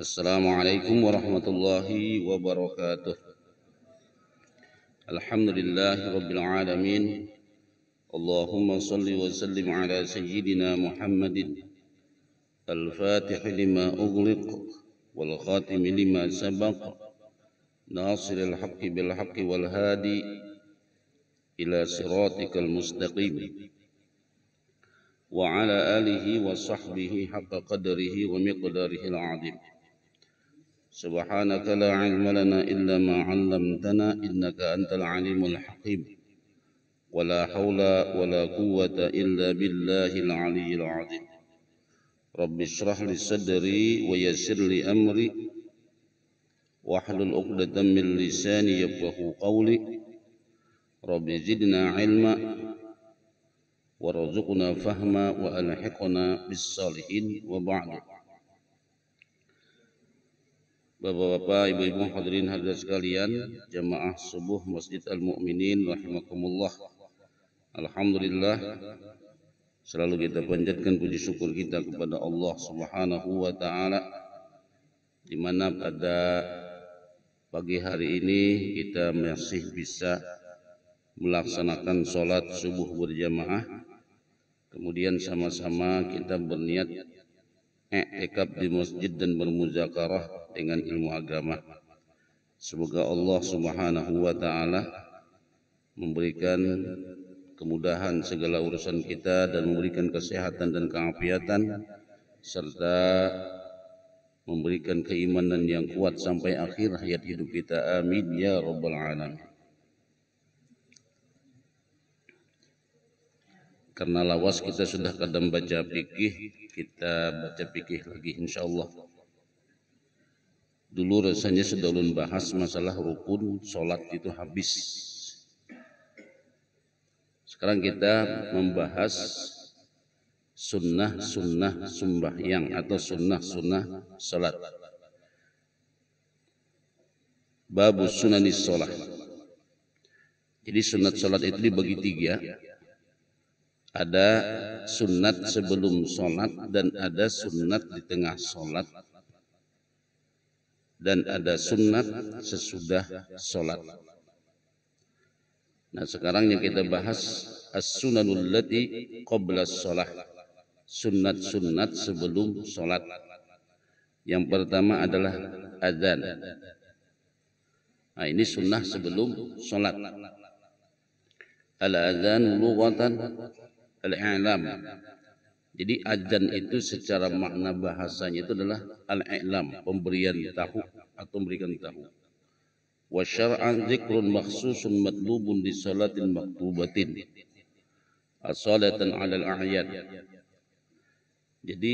Assalamualaikum warahmatullahi wabarakatuh. Alhamdulillahi rabbil alamin. Allahumma salli wa sallim ala sayyidina Muhammadin al-fatih lima ughliq wal khatim lima sabaq nasiril haqqi bil haqqi wal hadi ila siratikal mustaqim wa ala alihi wa sahbihi haqqa qadrihi wa miqdarihi al-azim. سبحانك لا علم لنا إلا ما علمتنا إنك أنت العليم الحكيم ولا حول ولا قوة إلا بالله العلي العظيم رب اشرح لي صدري ويسر لي أمري واحلل عقدة من لساني يفقهوا قولي رب زدنا علما وارزقنا فهما وألحقنا بالصالحين وبعد. Bapak-bapak, ibu-ibu, hadirin hadirat sekalian, jamaah subuh Masjid Al-Mu'minin rahimakumullah. Alhamdulillah, selalu kita panjatkan puji syukur kita kepada Allah Subhanahu wa taala, di mana pada pagi hari ini kita masih bisa melaksanakan salat subuh berjamaah. Kemudian sama-sama kita berniat i'tikaf di masjid dan bermuzakarah dengan ilmu agama. Semoga Allah Subhanahu wa taala memberikan kemudahan segala urusan kita dan memberikan kesehatan dan keafiatan serta memberikan keimanan yang kuat sampai akhir hayat hidup kita. Amin ya rabbal alamin. Karena lawas kita sudah kadang baca fikih, kita baca fikih lagi insyaallah. Dulu rasanya sudah ulun bahas masalah rukun sholat itu habis. Sekarang kita membahas sunnah-sunnah sembahyang atau sunnah-sunnah sholat. Babus sunanis sholat. Jadi sunat sholat itu dibagi tiga. Ada sunat sebelum sholat dan ada sunat di tengah sholat. Dan ada sunat sesudah sholat. Nah sekarang yang kita bahas as-sunanul lati qabla sholat. Sunat-sunat sebelum sholat. Yang pertama adalah azan. Nah ini sunnah sebelum sholat. Al-azan lughatan al-i'lam. Jadi azan itu secara makna bahasanya itu adalah al-i'lam, pemberian tahu atau memberikan tahu. Wa syar'an dzikrun makhsusun matlubun di salatin maktubatin. As-salatan 'ala al-a'yad. Jadi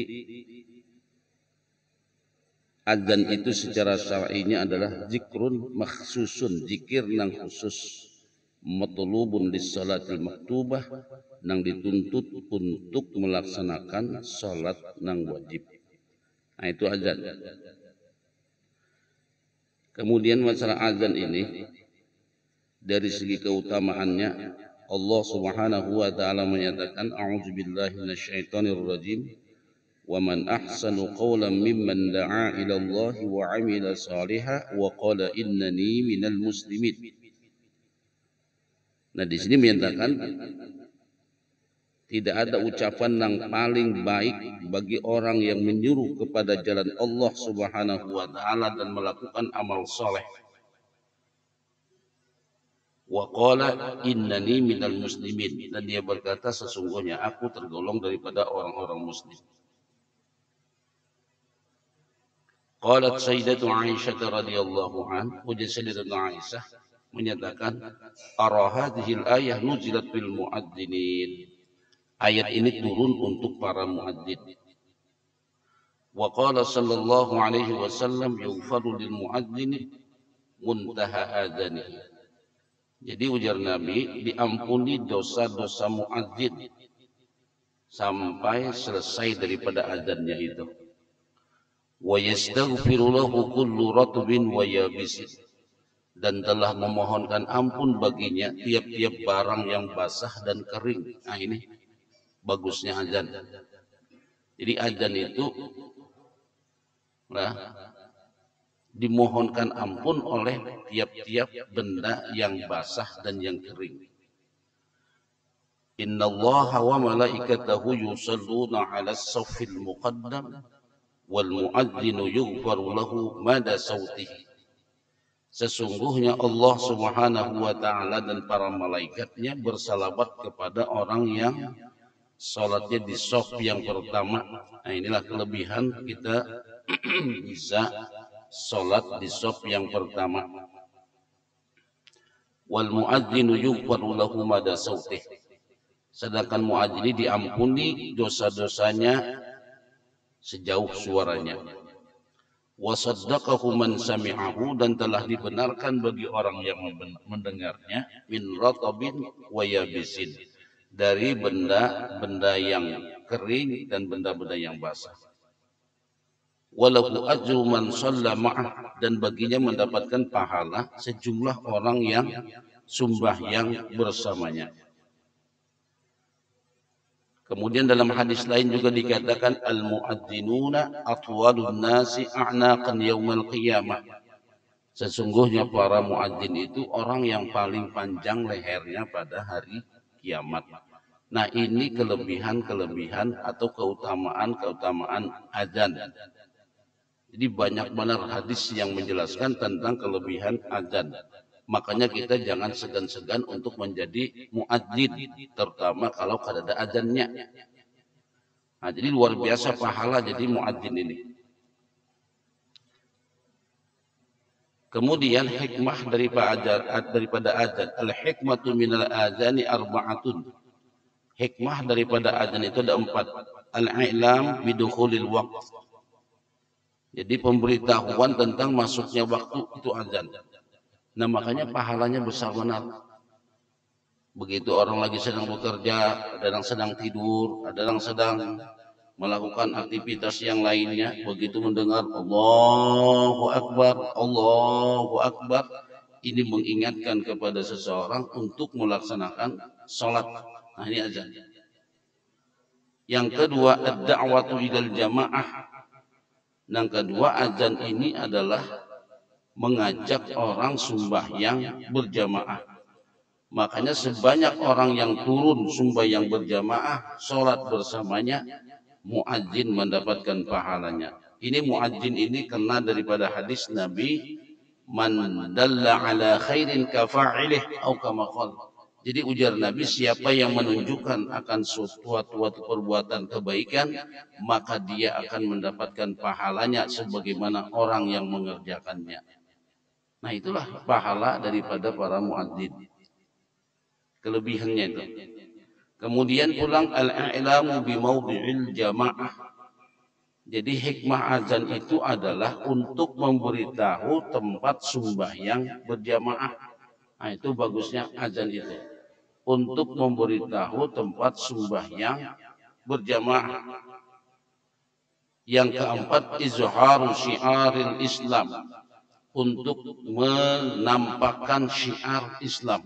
azan itu secara syar'inya adalah zikrun makhsusun, zikir nang khusus, matlubun di salatil maktubah, nang dituntut untuk melaksanakan salat nang wajib. Nah itu azan. Kemudian masalah azan ini dari segi keutamaannya Allah Subhanahu wa taala menyatakan a'udzubillahi minasyaitonir rajim wa man ahsanu qawlan mimman da'a ila Allah wa 'amila shalihan wa qala innani minal muslimin. Nah di sini menyatakan tidak ada ucapan yang paling baik bagi orang yang menyuruh kepada jalan Allah Subhanahu wa taala dan melakukan amal soleh. Wa qala innani minal muslimin, dan dia berkata sesungguhnya aku tergolong daripada orang-orang muslim. Qalat Sayyidatu Aisyah radhiyallahu anha, Sayyidatu Aisyah menyatakan ara hadhil ayah nuzilat bil muadzinin. Ayat ini turun untuk para muadzin. Wa qala sallallahu alaihi wasallam yughfaru lil muadzin muntaha adzani. Jadi ujar Nabi, diampuni dosa-dosa muadzin sampai selesai daripada azannya itu. Wa yastaghfiru lahu kullu ratbin wa yabisin. Dan telah memohonkan ampun baginya tiap-tiap barang yang basah dan kering. Nah ini bagusnya azan. Jadi azan itu dimohonkan ampun oleh tiap-tiap benda yang basah dan yang kering. Innallaha wa malaikatahu yusalluna 'alas saffil muqaddam wal mu'adzinu yughfaru lahu mada sautihi. Sesungguhnya Allah Subhanahu wa taala dan para malaikatnya bersalawat kepada orang yang salatnya di shaf yang pertama. Nah, inilah kelebihan kita bisa salat di shaf yang pertama. Wal mu'adzinu yughfaru lahu mada sautih. Sedangkan muadzin ini diampuni dosa-dosanya sejauh suaranya. Wa saddaqahu man sami'ahu, dan telah dibenarkan bagi orang yang mendengarnya, min ratabin wa yabisin, dari benda-benda yang kering dan benda-benda yang basah. Walahu ajru man shalla ma'ah, dan baginya mendapatkan pahala sejumlah orang yang sembahyang bersamanya. Kemudian dalam hadis lain juga dikatakan al-muadzinuna atwalun nasi a'naqan yaumal qiyamah. Sesungguhnya para muadzin itu orang yang paling panjang lehernya pada hari kiamat. Nah, ini kelebihan-kelebihan atau keutamaan azan. Jadi banyak benar hadis yang menjelaskan tentang kelebihan azan. Makanya kita jangan segan-segan untuk menjadi muadzin, terutama kalau ada azannya. Nah, jadi luar biasa pahala jadi muadzin ini. Kemudian hikmah daripada azan. Al-hikmatu minal azani arba'atun. Hikmah daripada azan itu ada 4. Al-i'lam bidukhulil waqt. Jadi pemberitahuan tentang masuknya waktu itu azan. Nah, makanya pahalanya besar benar. Begitu orang lagi sedang bekerja, ada yang sedang tidur, ada yang sedang melakukan aktivitas yang lainnya, begitu mendengar Allahu Akbar, ini mengingatkan kepada seseorang untuk melaksanakan sholat. Nah, ini azan. Yang kedua, ad-da'watu ilal jamaah. Yang kedua, azan ini adalah mengajak orang sembahyang berjamaah. Makanya sebanyak orang yang turun sembahyang berjamaah, sholat bersamanya, muadzin mendapatkan pahalanya. Ini muadzin ini kena daripada hadis Nabi, man dalla ala khairin kafa'ilih atau kama qala. Jadi ujar Nabi, siapa yang menunjukkan akan suatu perbuatan kebaikan, maka dia akan mendapatkan pahalanya sebagaimana orang yang mengerjakannya. Nah, itulah pahala daripada para muadzin. Kelebihannya itu. Kemudian pulang al-i'lamu bi mawdi'il jamaah. Jadi hikmah azan itu adalah untuk memberitahu tempat sembahyang berjamaah. Nah, itu bagusnya azan itu. Untuk memberitahu tempat sembahyang berjamaah. Yang keempat, izharu syiaril Islam. Untuk menampakkan syiar Islam.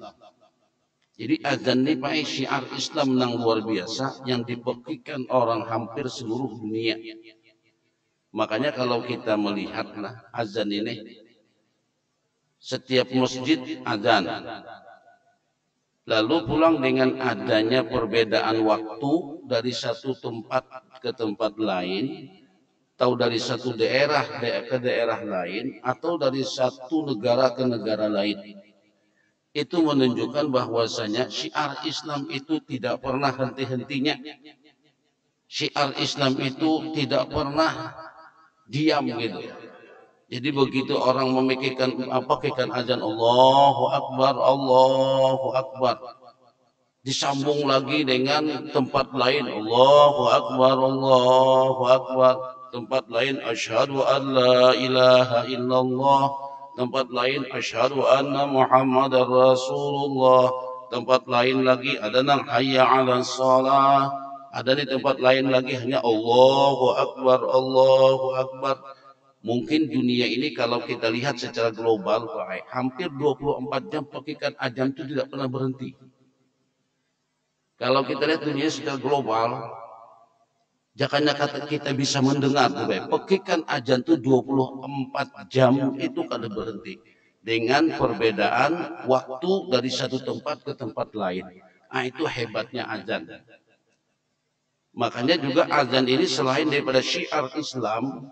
Jadi azan ini pakai syiar Islam yang luar biasa yang dipekikkan orang hampir seluruh dunia. Makanya kalau kita melihatlah azan ini, setiap masjid azan. Lalu pulang dengan adanya perbedaan waktu dari satu tempat ke tempat lain, atau dari satu daerah ke daerah lain, atau dari satu negara ke negara lain. Itu menunjukkan bahwasanya syiar Islam itu tidak pernah henti-hentinya. Syiar Islam itu tidak pernah diam gitu. Jadi begitu orang memikirkan azan Allahu Akbar, disambung lagi dengan tempat lain Allahu Akbar, tempat lain asyhadu an la ilaha illallah, tempat lain asyhadu anna Muhammadar Rasulullah, tempat lain lagi ada nang hayya 'alas shalah, ada di tempat lain lagi hanya Allahu Akbar. Mungkin dunia ini kalau kita lihat secara global, hampir 24 jam pakaikan azan itu tidak pernah berhenti. Kalau kita lihat dunia secara global, Jakanya kata kita bisa mendengar, pekikan azan itu 24 jam itu kada berhenti. Dengan perbedaan waktu dari satu tempat ke tempat lain. Nah, itu hebatnya azan. Makanya juga azan ini selain daripada syiar Islam,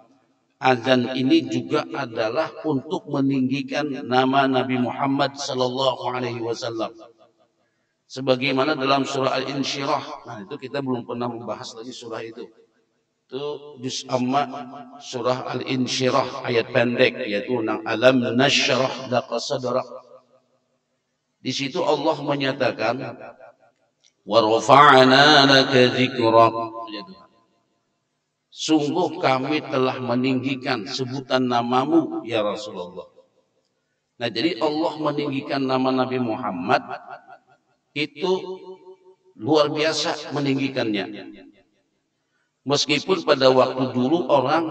azan ini juga adalah untuk meninggikan nama Nabi Muhammad sallallahu alaihi wasallam. Sebagaimana dalam surah Al-Insyirah. Nah, itu kita belum pernah membahas lagi surah itu. Itu juz amma surah Al-Insyirah ayat pendek yaitu alam nasyrah laka sadrak. Di situ Allah menyatakan wa rafa'na laka dzikrak. Sungguh kami telah meninggikan sebutan namamu ya Rasulullah. Nah, jadi Allah meninggikan nama Nabi Muhammad itu luar biasa meninggikannya. Meskipun pada waktu dulu orang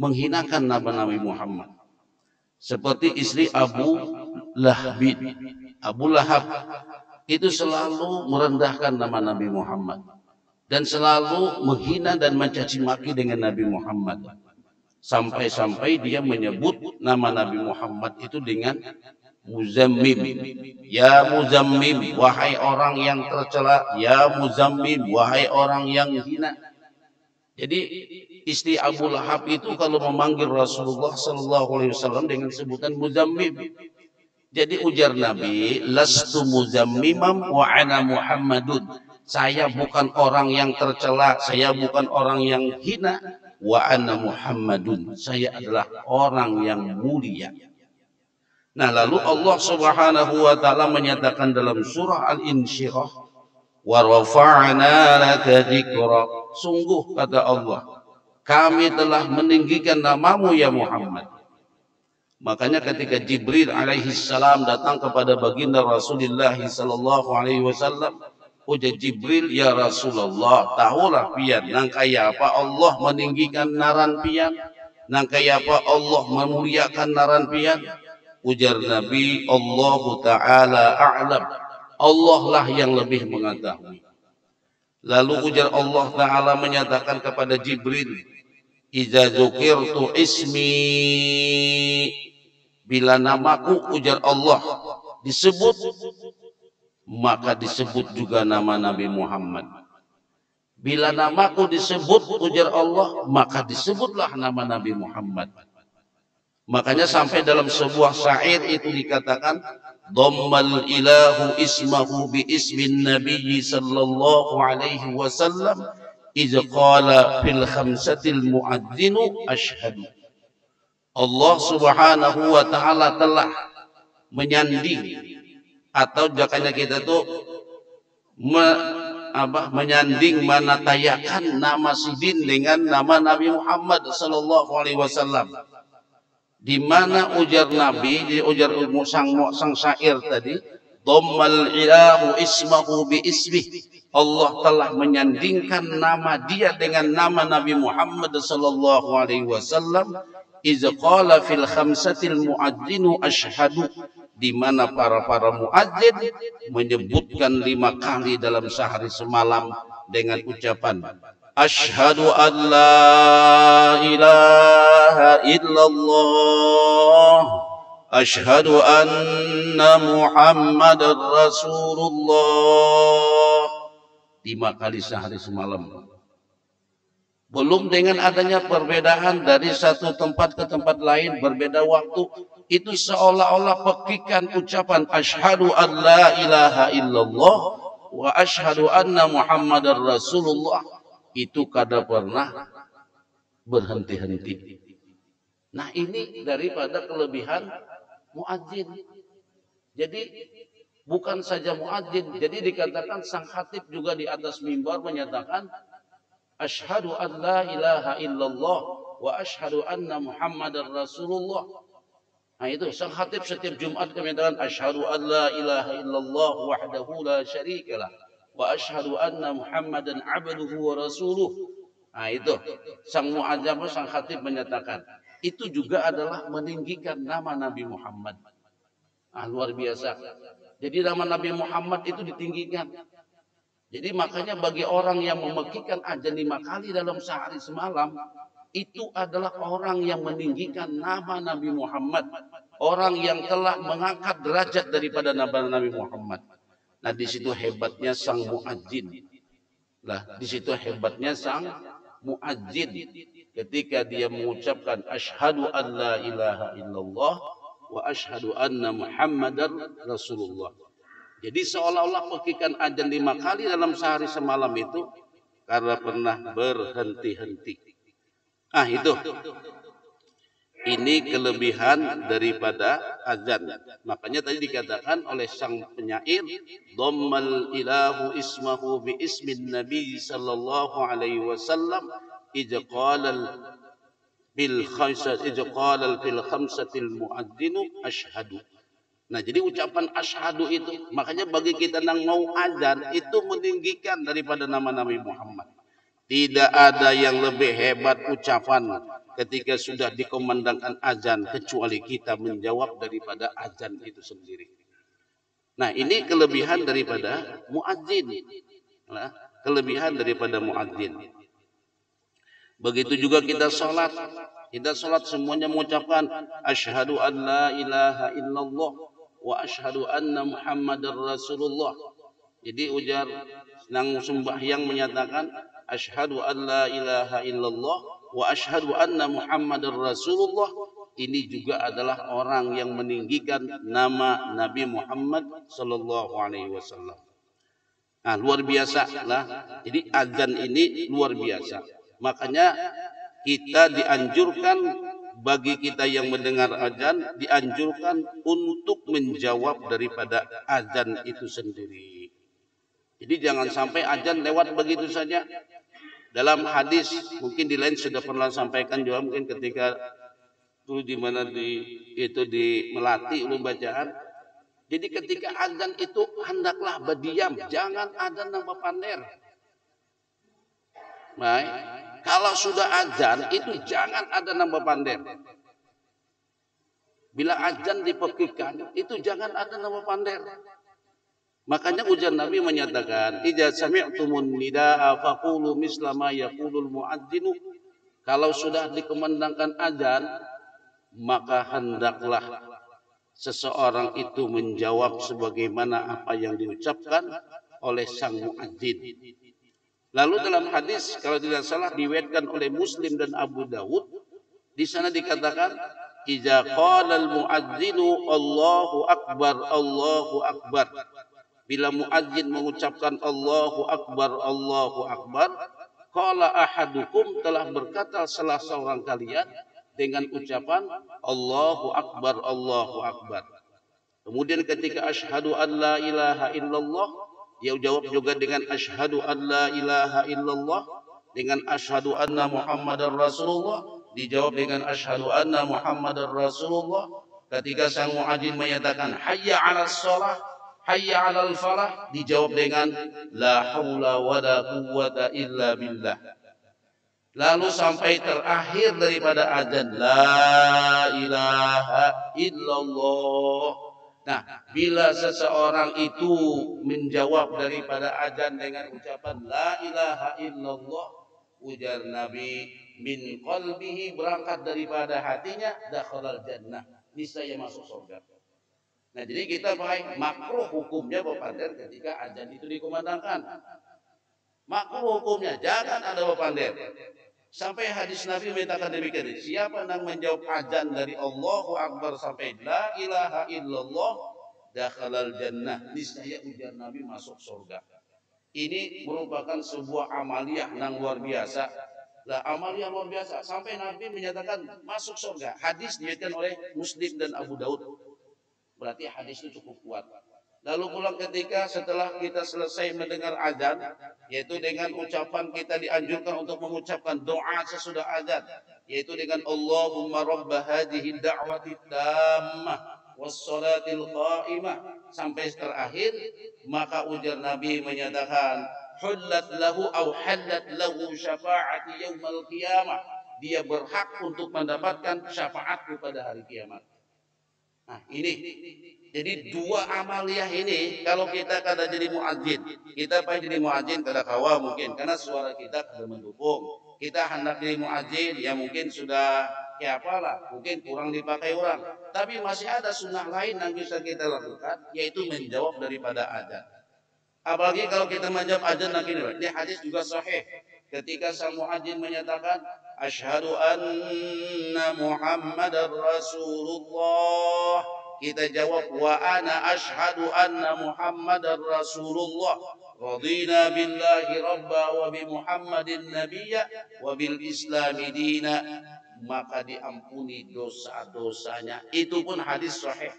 menghinakan nama Nabi Muhammad. Seperti istri Abu Lahab. Abu Lahab itu selalu merendahkan nama Nabi Muhammad. Dan selalu menghina dan mencaci maki dengan Nabi Muhammad. Sampai-sampai dia menyebut nama Nabi Muhammad itu dengan Muzammim. Ya Muzammim, wahai orang yang tercela. Ya Muzammim, wahai orang yang hina. Jadi istri Abu Lahab itu kalau memanggil Rasulullah sallallahu alaihi wasallam dengan sebutan Muzammim. Jadi ujar Nabi, lastu muzammimam wa ana Muhammadun. Saya bukan orang yang tercela, saya bukan orang yang hina. Wa ana Muhammadun. Saya adalah orang yang mulia. Nah, lalu Allah Subhanahu wa taala menyatakan dalam surah Al-Insyirah, wa rafa'na laka dzikrak. Sungguh kata Allah, kami telah meninggikan namamu ya Muhammad. Makanya ketika Jibril alaihi salam datang kepada baginda Rasulullah sallallahu alaihi wasallam, ujar Jibril, ya Rasulullah, tahulah pian nang kaya apa Allah meninggikan naran pian, nang kaya apa Allah memuliakan naran pian. Ujar Nabi, Allah Ta'ala a'lam. Allah lah yang lebih mengetahui. Lalu ujar Allah Ta'ala menyatakan kepada Jibril, iza dzukirtu ismi, bila namaku ujar Allah disebut, maka disebut juga nama Nabi Muhammad. Bila namaku disebut ujar Allah, maka disebutlah nama Nabi Muhammad. Makanya sampai dalam sebuah syair itu dikatakan dhammal ilahu ismahu bi ismin nabiyyi sallallahu alaihi wasallam iz qala fil khamsatil muadzinu asyhadu. Allah Subhanahu wa taala telah menyanding atau jakanya kita tuh menyanding menatayakan nama sidin dengan nama Nabi Muhammad sallallahu alaihi wasallam. Di mana ujar Nabi, di ujar sang syair tadi, dhammal ilahu ismahu bi ismih. Allah telah menyandingkan nama dia dengan nama Nabi Muhammad sallallahu alaihi wasallam. Iz qala fil khamsatil muadzinu asyhadu, di mana para muadzin menyebutkan 5 kali dalam sehari semalam dengan ucapan asyhadu an la ilaha illallah, asyhadu anna Muhammadar Rasulullah, 5 kali sehari semalam. Belum dengan adanya perbedaan dari satu tempat ke tempat lain, berbeda waktu, itu seolah-olah pekikan ucapan asyhadu an la ilaha illallah wa asyhadu anna Muhammadar Rasulullah itu kada pernah berhenti-henti. Nah, ini daripada kelebihan muadzin. Jadi bukan saja muadzin, jadi dikatakan sang khatib juga di atas mimbar menyatakan asyhadu an la ilaha illallah wa asyhadu anna Muhammadar Rasulullah. Nah, itu sang khatib setiap Jumat menyatakan asyhadu an la ilaha illallah wahdahu la syarikalah wa asyhadu anna Muhammadan abduhu wa rasuluh. Nah, itu sang muadzam, sang khatib menyatakan itu juga adalah meninggikan nama Nabi Muhammad. Luar biasa. Jadi nama Nabi Muhammad itu ditinggikan. Jadi makanya bagi orang yang memekikan azan 5 kali dalam sehari semalam, itu adalah orang yang meninggikan nama Nabi Muhammad. Orang yang telah mengangkat derajat daripada Nabi Muhammad. Nah, di situ hebatnya sang muadzin. Lah, di situ hebatnya sang muadzin ketika dia mengucapkan asyhadu an la ilaha illallah wa asyhadu anna Muhammadar Rasulullah. Jadi seolah-olah pekikan azan 5 kali dalam sehari semalam itu karena pernah berhenti-henti. Ah, itu. Ini kelebihan daripada azan. Makanya tadi dikatakan oleh sang penyair, dhammal ilahu ismahu bi ismin nabi sallallahu alaihi wasallam ijqalal bil khamsatil muadzinu asyhadu. Nah, jadi ucapan asyhadu itu, makanya bagi kita yang mau azan itu meninggikan daripada nama Nabi Muhammad. Tidak ada yang lebih hebat ucapan ketika sudah dikumandangkan azan kecuali kita menjawab daripada azan itu sendiri. Nah, ini kelebihan daripada muadzin. Nah, kelebihan daripada muadzin. Begitu juga kita sholat. Kita sholat semuanya mengucapkan asyhadu an la ilaha illallah wa asyhadu anna Muhammadar Rasulullah. Jadi ujar nang sembahyang menyatakan asyhadu an la ilaha illallah wa asyhadu anna Muhammadar Rasulullah. Ini juga adalah orang yang meninggikan nama Nabi Muhammad sallallahu alaihi wasallam. Nah, luar biasa lah. Jadi azan ini luar biasa. Makanya kita dianjurkan, bagi kita yang mendengar azan dianjurkan untuk menjawab daripada azan itu sendiri. Jadi jangan sampai azan lewat begitu saja. Dalam hadis mungkin di lain sudah pernah sampaikan juga, mungkin ketika dulu di mana itu di Melati ulun bacaan. Jadi ketika azan itu hendaklah berdiam, jangan azan nambah pander. Baik. Kalau sudah azan itu jangan ada nambah pander. Bila azan dipekikan itu jangan ada nambah pander. Makanya ujar Nabi menyatakan, "Idza sami'tumun nidaa faqulu misla ma yaqulul muadzinu." Kalau sudah dikumandangkan azan, maka hendaklah seseorang itu menjawab sebagaimana apa yang diucapkan oleh sang muadzin. Lalu dalam hadis kalau tidak salah diriwayatkan oleh Muslim dan Abu Dawud, di sana dikatakan, "Idza qala al-muadzinu Allahu akbar, Allahu akbar." Bila muadzin mengucapkan Allahu akbar, Allahu akbar, qala ahadukum, telah berkata salah seorang kalian dengan ucapan Allahu akbar, Allahu akbar. Kemudian ketika asyhadu an la ilaha illallah, dia jawab juga dengan asyhadu an la ilaha illallah. Dengan asyhadu anna Muhammadar Rasulullah, dijawab dengan asyhadu anna Muhammadar Rasulullah. Ketika sang muadzin menyatakan hayya 'alas shalah, hayya 'alal falah, dijawab dengan la haula wala quwwata illa billah. Lalu sampai terakhir daripada azan la ilaha illallah. Nah, bila seseorang itu menjawab daripada azan dengan ucapan la ilaha illallah, ujar Nabi, min qalbihi, berangkat daripada hatinya, dakhalal jannah, niscaya masuk surga. Nah, jadi kita pakai makruh hukumnya berpander ketika azan itu dikumandangkan. Makruh hukumnya jangan ada berpander. Sampai hadis Nabi menyatakan demikian, siapa yang menjawab azan dari Allahu Akbar sampai la ilaha illallah, dakhalal jannah, niscaya ujar Nabi masuk surga. Ini merupakan sebuah amaliyah yang luar biasa. Lah, amaliyah luar biasa sampai Nabi menyatakan masuk surga. Hadis diriwayatkan oleh Muslim dan Abu Daud. Berarti hadis itu cukup kuat. Lalu pulang ketika setelah kita selesai mendengar azan, yaitu dengan ucapan kita dianjurkan untuk mengucapkan doa sesudah azan, yaitu dengan Allahumma rabba hadhihi da'wati tammah wassalatil qa'imah sampai terakhir, maka ujar Nabi menyatakan hullat lahu aw hallat lahu syafa'ati yaumal qiyamah, dia berhak untuk mendapatkan syafaatku pada hari kiamat. Nah, ini. Jadi dua amaliyah ini kalau kita kada jadi muadzin, kita pengen jadi muadzin kada kawa mungkin karena suara kita kada mendukung. Kita hendak jadi muadzin ya mungkin sudah kayak apalah, mungkin kurang dipakai orang. Tapi masih ada sunnah lain yang bisa kita lakukan yaitu menjawab daripada adzan. Apalagi kalau kita menjawab adzan lagi ini hadis juga sahih. Ketika sang muadzin menyatakan asyhadu anna Muhammadar Rasulullah, kita jawab wa ana asyhadu anna Muhammadar Rasulullah. Radina billahi rabba wa bi Muhammadin nabiyya wa bil islami dina, maka diampuni dosa-dosanya. Itu pun hadis sahih.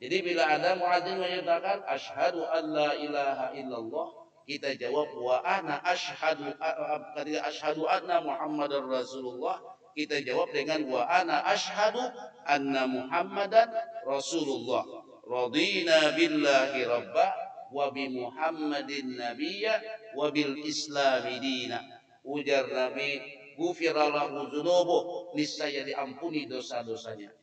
Jadi bila ada muadzin menyatakan asyhadu an la ilaha illallah, kita jawab wa ana asyhadu anna Muhammadar Rasulullah. Kita jawab dengan wa ana asyhadu anna Muhammadan Rasulullah. Radina billahi rabba wa bi Muhammadin nabiyya wa bil islami dina. Ujar Nabi, ghufira lahu dzunubuh, niscaya diampuni dosa-dosanya.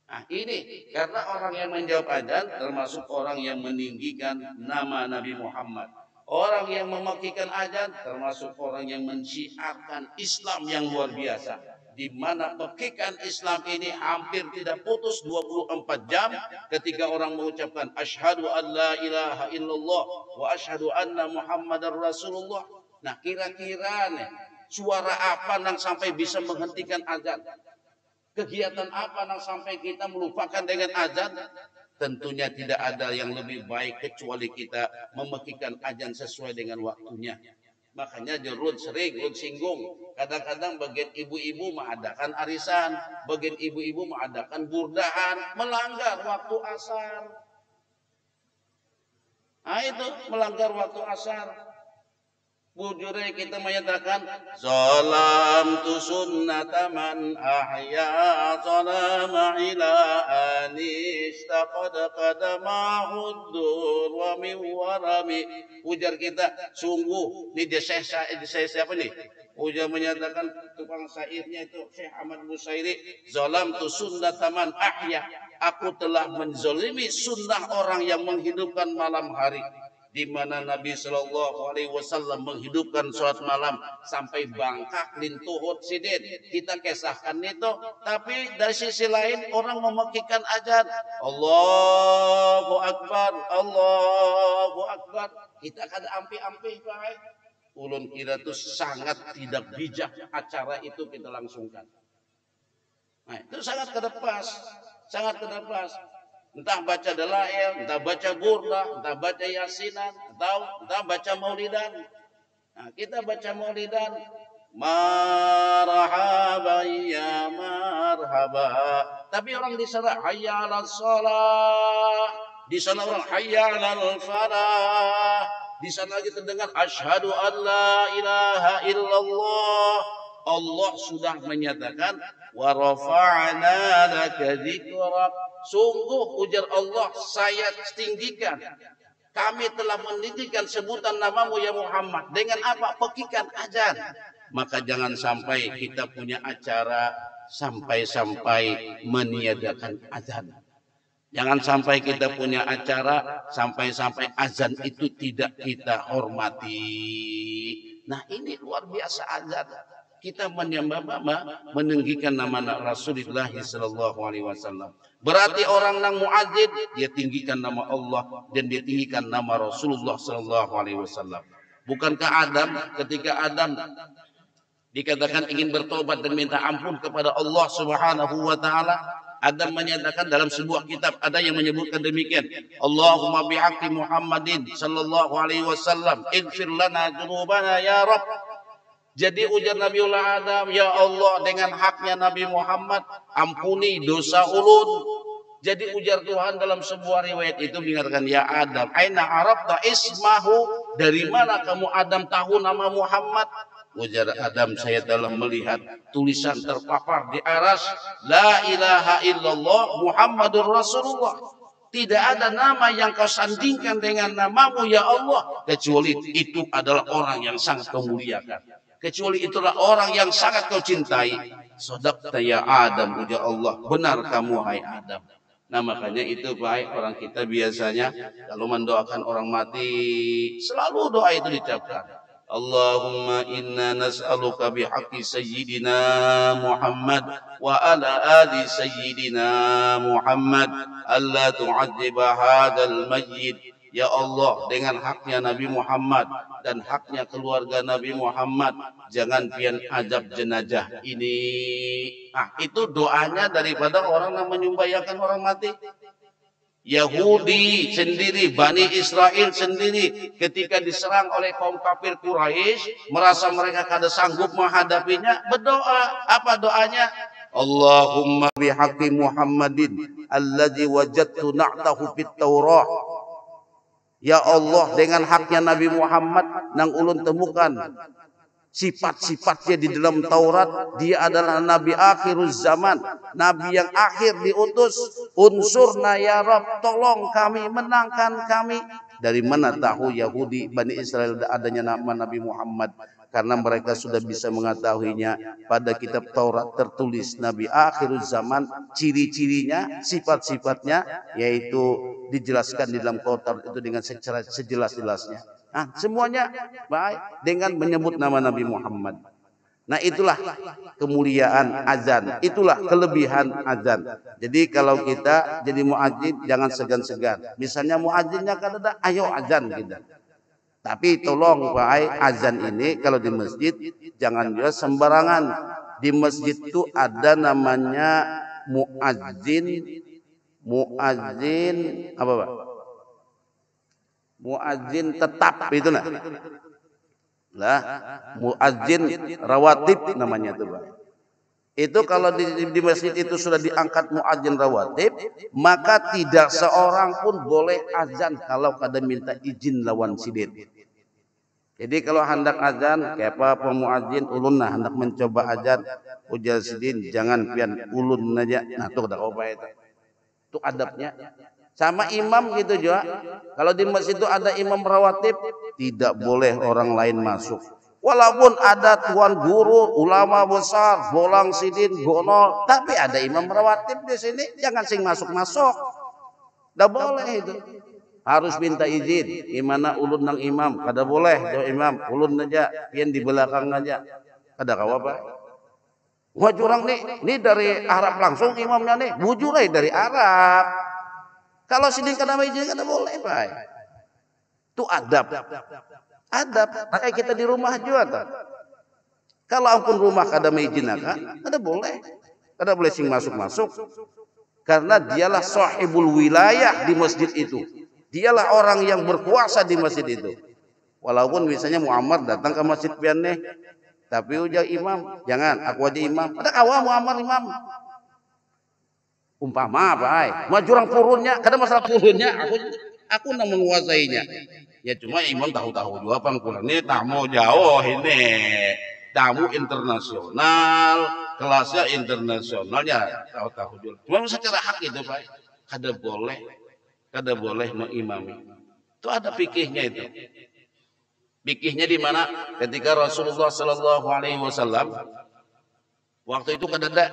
Nah ini karena orang yang menjawab adzan termasuk orang yang meninggikan nama Nabi Muhammad. Orang yang memakikan adzan termasuk orang yang mensyiarkan Islam yang luar biasa. Di mana pekikan Islam ini hampir tidak putus 24 jam ketika orang mengucapkan asyhadu an la ilaha illallah wa asyhadu anna Muhammadar Rasulullah. Nah kira-kira nih suara apa yang sampai bisa menghentikan adzan? Kegiatan apa yang sampai kita melupakan dengan adzan? Tentunya tidak ada yang lebih baik kecuali kita memekikan adzan sesuai dengan waktunya. Makanya Jerun sering singgung. Kadang-kadang bagian ibu-ibu mengadakan arisan, bagian ibu-ibu mengadakan burdahan, melanggar waktu asar. Nah itu melanggar waktu asar. Bujure kita menyatakan salam tu sunnataman ahya salama ila anis taqad qadamahuddur wa min warami. Ujar kita sungguh ini dia siapa nih? Ujar menyatakan tukang syairnya itu Syekh Ahmad Busairi, zalam tu sunnataman ahya, aku telah menzalimi sunnah orang yang menghidupkan malam hari. Di mana Nabi Shallallahu Alaihi Wasallam menghidupkan sholat malam sampai bangkak lintuhut sidin. Kita kisahkan itu, tapi dari sisi lain orang memekikan adzan. Allahu Akbar, Allahu Akbar. Kita kada ampi-ampi baik. Ulun kira itu sangat tidak bijak acara itu kita langsungkan. Nah, itu sangat kedepas, sangat kedepas. Entah baca dalail, entah baca burdah, entah baca yasinan, entah baca maulidan. Nah, kita baca maulidan, marhaba ya marhaba. Tapi orang di sana hayya 'alas shalah, di sana orang hayya 'alal falah. Di sana kita dengar asyhadu an la ilaha illallah. Allah sudah menyatakan wa rafa'na laka dzikrak. Sungguh ujar Allah, saya tinggikan. Kami telah meninggikan sebutan namamu ya Muhammad. Dengan apa? Pekikan adzan. Maka jangan sampai kita punya acara sampai-sampai meniadakan adzan. Jangan sampai kita punya acara sampai-sampai azan itu tidak kita hormati. Nah ini luar biasa adzan. Kita meninggikan nama Rasulullah sallallahu alaihi wasallam. Berarti orang yang muadzin dia tinggikan nama Allah dan dia tinggikan nama Rasulullah sallallahu alaihi wasallam. Bukankah Adam ketika Adam dikatakan ingin bertobat dan minta ampun kepada Allah Subhanahu wa taala, Adam menyatakan dalam sebuah kitab ada yang menyebutkan demikian, Allahumma bihaqqi Muhammadin sallallahu alaihi wasallam ighfir lana dzunubana ya Rabb. Jadi ujar Nabiullah Adam, ya Allah dengan haknya Nabi Muhammad ampuni dosa ulun. Jadi ujar Tuhan dalam sebuah riwayat itu mengatakan, ya Adam, aina arabta ismahu, dari mana kamu Adam tahu nama Muhammad? Ujar Adam, saya telah melihat tulisan terpapar di aras, la ilaha illallah Muhammadur Rasulullah. Tidak ada nama yang kau sandingkan dengan namamu ya Allah, kecuali itu adalah orang yang sangat kau muliakan. Kecuali itulah orang yang sangat kau cintai. Sadaqta ya Adam, ujar Allah, benar kamu hai Adam. Nah makanya itu baik orang kita biasanya kalau mendoakan orang mati selalu doa itu diucapkan. Allahumma inna nas'aluka bihaqqi sayyidina Muhammad wa ala ali sayyidina Muhammad alla tu'adziba hadzal mayyit. Ya Allah, dengan haknya Nabi Muhammad dan haknya keluarga Nabi Muhammad, jangan pian azab jenazah ini. Nah, itu doanya daripada orang yang menyumbayangkan orang mati. Yahudi sendiri, Bani Israel sendiri, ketika diserang oleh kaum kafir Quraisy, merasa mereka kada sanggup menghadapinya, berdoa. Apa doanya? Allahumma bihaqqi Muhammadin alladzi wajadtu na'tahu fit Taurah. Ya Allah, dengan haknya Nabi Muhammad nang ulun temukan sifat-sifatnya di dalam Taurat, dia adalah Nabi akhiruz zaman, Nabi yang akhir diutus. Unsurna ya Rabb, tolong kami, menangkan kami. Dari mana tahu Yahudi Bani Israel adanya nama Nabi Muhammad? Karena mereka sudah bisa mengetahuinya. Pada kitab Taurat tertulis Nabi akhiruz zaman, ciri-cirinya, sifat-sifatnya, yaitu dijelaskan di dalam Taurat itu dengan secara sejelas-jelasnya. Nah, semuanya baik dengan menyebut nama Nabi Muhammad. Nah, itulah kemuliaan azan, itulah kelebihan azan. Jadi kalau kita jadi muadzin jangan segan-segan. Misalnya muadzinnya kan ada, ayo azan kita. Tapi tolong Pak, azan ini kalau di masjid jangan juga sembarangan. Di masjid itu ada namanya muadzin apa Pak? Muadzin tetap itu nah. Lah, muadzin rawatib namanya itu Pak. Itu kalau di masjid itu sudah diangkat muadzin rawatib, maka tidak seorang pun boleh azan kalau kada minta izin lawan sidin. Jadi kalau hendak azan, kayak apa muadzin ulun nah hendak mencoba azan, ujar sidin jangan pian ulun aja. Nah, tuh dah apa itu. Itu adabnya. Sama imam gitu juga. Kalau di masjid itu ada imam rawatib, tidak boleh orang lain masuk. Walaupun ada tuan guru, ulama besar, bolang sidin, gonol, tapi ada imam rawatib di sini, jangan sing masuk-masuk. Tidak boleh itu. Harus minta izin. Gimana ulun nang imam? Kada boleh do imam, ulun aja, pian di belakang aja. Kada kawa apa? Wah jurang nih dari Arab langsung imamnya nih, bujur dari Arab. Kalau sidin kada izin kada boleh, Pak. Itu adab. Adab. Kayak kita di rumah juga tuh. Kalau ampun rumah kada izin kada boleh. Kada boleh sing masuk-masuk. Karena dialah sahibul wilayah di masjid itu. Dialah orang yang berkuasa di masjid itu. Walaupun misalnya Muammar datang ke masjid pian nih, tapi ujar imam, jangan aku aja imam. Ada kawan Muammar imam. Umpama apa ay? Mau jurang purunnya, kadang masalah purunnya, aku nang menguasainya. Ya cuma imam tahu-tahu juga pangkulan ini tamu jauh ini, tamu internasional, kelasnya internasionalnya tahu-tahu juga. Cuma secara hak itu Pak, kada boleh mengimami. Itu ada fikihnya itu. Fikihnya di mana? Ketika Rasulullah Sallallahu Alaihi Wasallam waktu itu kada ada,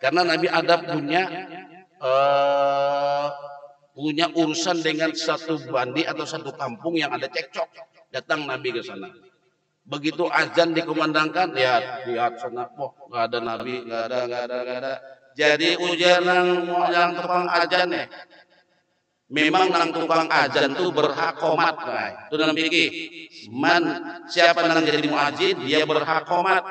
karena Nabi ada punya urusan dengan satu bandi atau satu kampung yang ada cekcok. Datang Nabi ke sana. Begitu azan dikumandangkan, ya lihat sana, nggak ada Nabi, nggak ada. Jadi ujian yang tukang azan nih. Memang nang tukang azan tuh berhak qomat, itu dalam fikih. Siapa nang jadi muadzin, dia berhak qomat.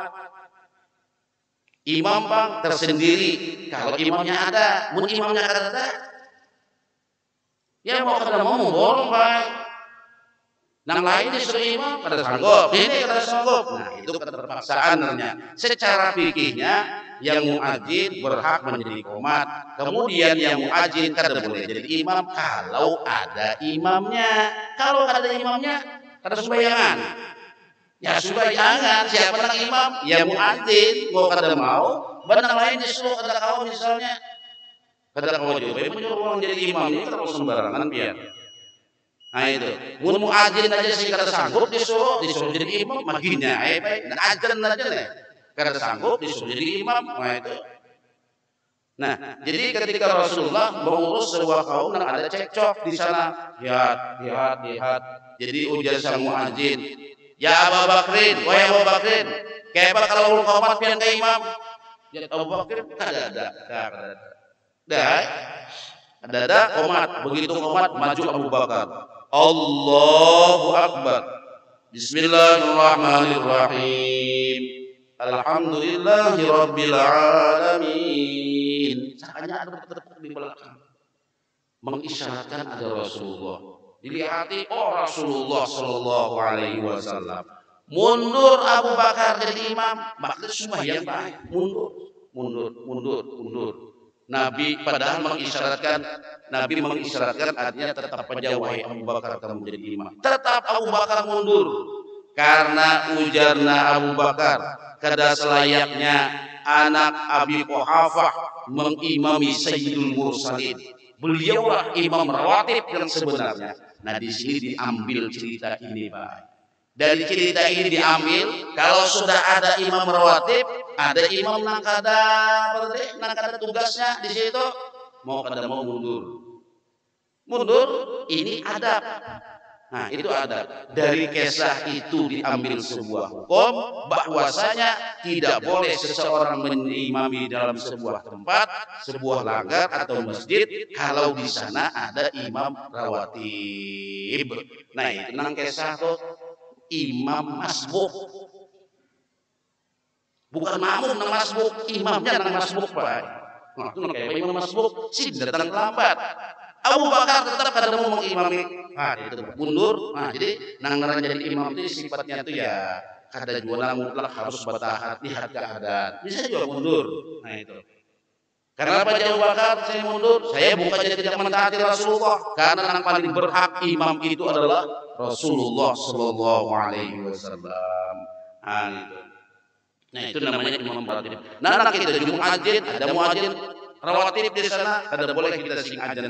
Imam bang tersendiri. Kalau imamnya ada, mun imamnya ada, ya mau kada mau bolong bang. Nang lain disuruh imam kada sanggup, ini kada sanggup. Nah itu keterpaksaan namanya. Secara fikihnya yang muadzin berhak menjadi qomat. Kemudian yang muadzin kada boleh jadi imam kalau ada imamnya. Kalau kada ada imamnya, kada sembayangan. Ya sembayangan, siapa nang imam? Ya muadzin, mau kada mau. Benang lain disuruh kada kau misalnya. Kada kau juga, menyuruh orang jadi imam ini terus sembarangan pian. Nah itu, mun muadzin aja sih kada sanggup disuruh jadi imam, maginya, azan aja nih. Kada sanggup disuruh jadi imam. Nah itu. Nah, jadi ketika Rasulullah mengurus sebuah kaum yang ada cekcok di sana, jihad. Jadi ujar sang muadzin, ya Abu Bakrin, wahai Abu Bakrin, kaifa kalau qomat pian ka imam? Ya Abu Bakrin kada ada qomat, begitu qomat maju Abu Bakar. Allahu Akbar. Bismillahirrahmanirrahim. Alhamdulillahi rabbil alamin. Sakanya ada bertepuk di belakang. Mengisyaratkan ada Rasulullah. Dilihati, oh Rasulullah sallallahu alaihi wasallam. Mundur Abu Bakar jadi imam, maka sembahyang baik. Mundur. Nabi padahal mengisyaratkan artinya tetap aja wahai Abu Bakar kamu jadi imam. Tetap Abu Bakar mundur. Karena ujarna Abu Bakar kada selayaknya anak Abi Quhafah mengimami Sayyidul Mursalin. Beliaulah imam rawatib yang sebenarnya. Nah di sini diambil cerita ini Pak. Dari cerita ini diambil kalau sudah ada imam rawatib, ada imam nang kada tugasnya di situ mau kada mau mundur. Ini adab. Nah itu adab. Dari kisah itu diambil sebuah hukum bahwasanya tidak boleh seseorang mengimami dalam sebuah tempat, sebuah langgar atau masjid kalau di sana ada imam rawatib. Nah itu nang kisah tuh imam masbuk. Bukan makmum nang masbuk, imamnya nang masbuk Pak. Nah itu nang kayak imam masbuk sih datang lambat. Abu Bakar tetap kada mau mengimami. Nah, itu mundur. Nah, jadi nang jadi imam itu sifatnya itu ya kada jualan mutlak harus bertahan lihat keadaan. Bisa juga mundur. Nah, itu. Karena apa Abu Bakar saya mundur? Saya bukan jadi tidak mentaati Rasulullah. Karena yang paling berhak imam itu adalah Rasulullah sallallahu alaihi wasallam. Nah, itu. Nah, itu namanya imam rawatib. Nah, kita muadzin, ada muadzin rawatib di sana, kada boleh kita sing ajan,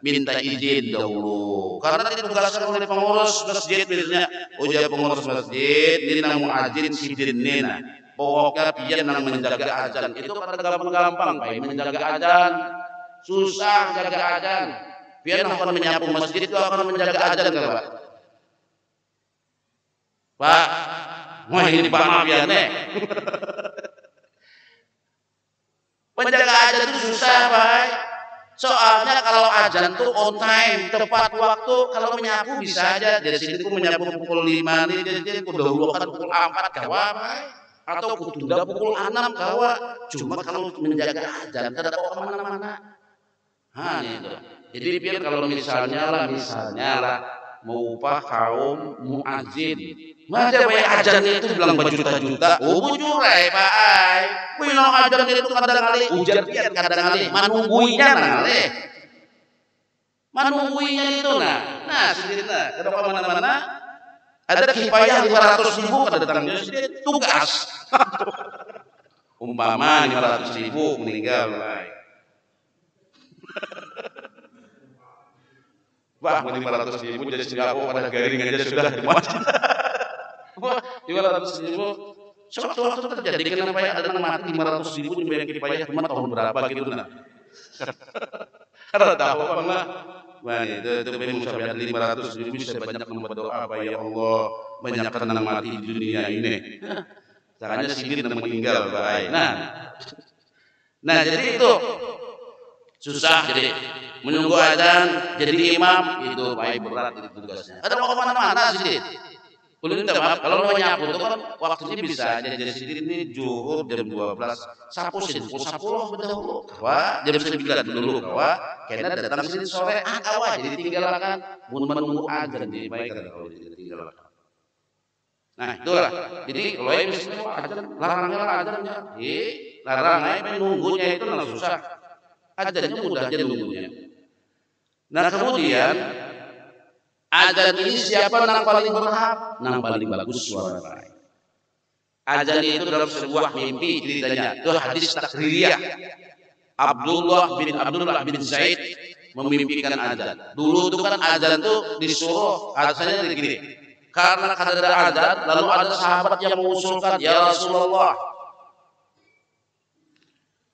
minta izin dahulu. Karena ditugaskan oleh pengurus masjid biasanya, ujar pengurus masjid, dina muadzin sidinena. Pokoknya pian nang menjaga ajan itu pada gampang-gampang, Pak. Menjaga ajan susah jaga ajan. Pian akan menyapu masjid itu akan menjaga ajan enggak, Pak? Pak, wah ini Pak maaf ya, nih. Menjaga ajan itu susah, Pak. Soalnya kalau ajan tuh on time, tepat waktu. Kalau menyapu bisa aja. Dari sini tuh menyapu pukul 5 nih, jadi dahulukan pukul 4 kawa, Pak. Atau tunda pukul 6 kawa. Cuma kalau menjaga ajan tidak bawa kemana-mana. Nah itu. Jadi biar kalau misalnya lah mau upah kaum muadzin. Masa bayar ajan itu bilang berjuta-juta. Oh bujurai Pak Ai. Bilang ajan itu kadang-kadang ujar pian kadang-kadang manungguinya nale. Manungguinya itu nah sendiri kada kemana-mana. Ada kifayah 500.000 kada datangnya tugas. Umpama 500.000 meninggal. Wah, 500.000 jadi Singapura pada garing aja sudah dimati. Wah, 500.000 suatu terjadi kenapa ya ada yang mati 500.000 dibayar kifayah cuma tahun berapa gitu nah. Karena tahu apa enggak? Wah, itu mengucapkan 500.000 bisa banyak membuat doa apa ya Allah banyakkan yang mati di dunia ini. Caranya sidin yang meninggal baik. Nah jadi itu susah jadi menunggu adzan jadi imam itu baik berat itu tugasnya. Ada mau kemana-mana sih. Boleh minta maaf kalau mau nyapu itu kan waktunya bisa aja jadi sidin ini zuhur jam 12 sapu sih pukul 10 dahulu. Wah jam 9 dulu wah karena datang sini sore kawa jadi tinggalkan mun menunggu adzan jadi baik kalau jadi tinggalkan. Nah itulah jadi kalau yang misalnya adzan larangnya adzannya larangnya menunggunya itu nggak susah. Adzannya mudah aja nunggunya. Nah kemudian adzan ini siapa yang paling berhak? Yang paling bagus suara. Adzan itu dalam sebuah mimpi ceritanya. Itu hadis takririyah. Abdullah bin Zaid memimpikan adzan. Dulu itu kan adzan tuh disuruh adzannya begini. Karena kada ada adzan, lalu ada sahabat yang mengusulkan, ya Rasulullah,